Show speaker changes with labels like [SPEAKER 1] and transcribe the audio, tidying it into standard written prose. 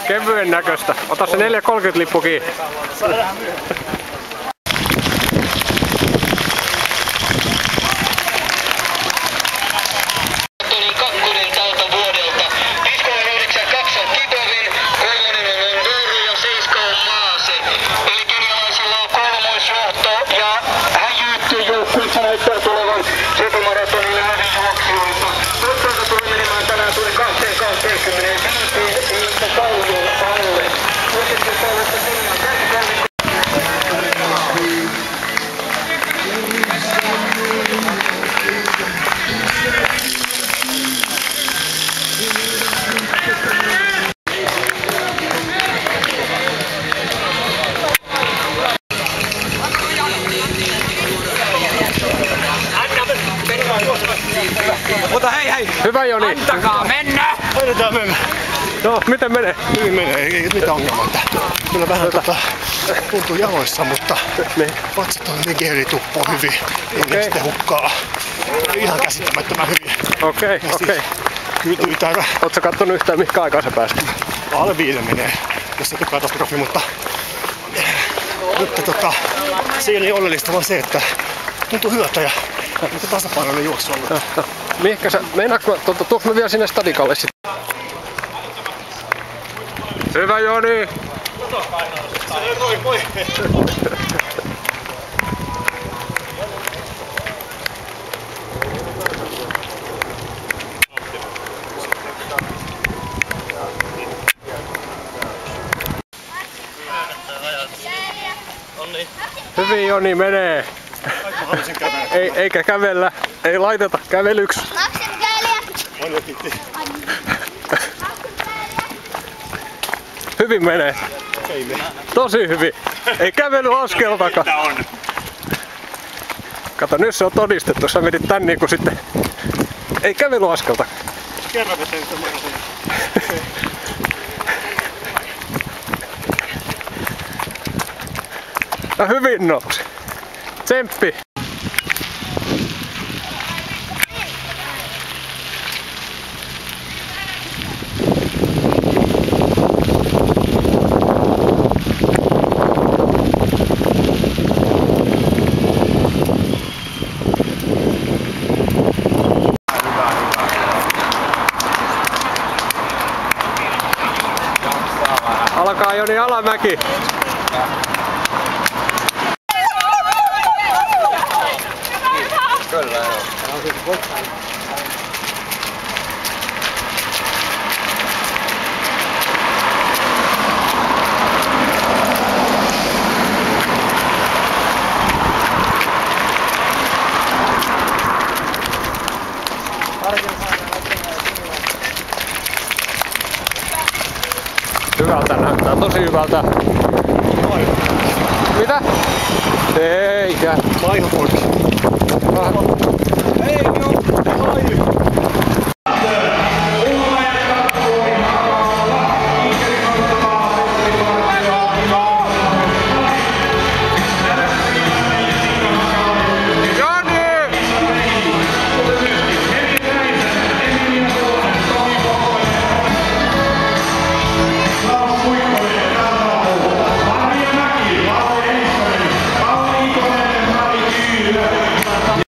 [SPEAKER 1] Kevyen näköistä. Ota se 4.30 lippu kiinni.
[SPEAKER 2] Mutta hei!
[SPEAKER 1] Hyvä Joni!
[SPEAKER 2] Antakaa mennä!
[SPEAKER 3] Annetaan mennä!
[SPEAKER 1] No, miten menee?
[SPEAKER 3] Hyvin menee, ei mitään ongelmaa. Kyllä vähän tuntuu jaloissa, mutta vatsat on niin keheli tuppuu hyvin. Ja sitten hukkaa ihan käsittämättömän hyvin.
[SPEAKER 1] Okei.
[SPEAKER 3] Kyllä täällä.
[SPEAKER 1] Ootko kattonut yhtään mihinkä aikaan se päästä?
[SPEAKER 3] Alle 5 menee, jos ei ole katastrofi, mutta siinä ei oleellista vaan se, että tuntuu hyvältä ja tasapainoinen juoksu on.
[SPEAKER 1] Mihinkä sä, meinaatko, tuoks mä vielä sinne stadikalle sit? Hyvä Joni! Hyvin Joni menee! Eikä kävellä, ei laiteta kävelyksi. Hyvin menee. Tosi hyvin. Ei kävely askeltakaan. Kato, nyt se on todistettu. Sä vedit tän niinku sitten. Ei kävely askelta.
[SPEAKER 3] Kerran mä tein sen.
[SPEAKER 1] No hyvin nousi. Tsemppi. Alkaa Joni alamäki. Kyllä joo. Hyvältä näyttää, tosi hyvältä. Mitä? Eikä.
[SPEAKER 3] Maiho pois.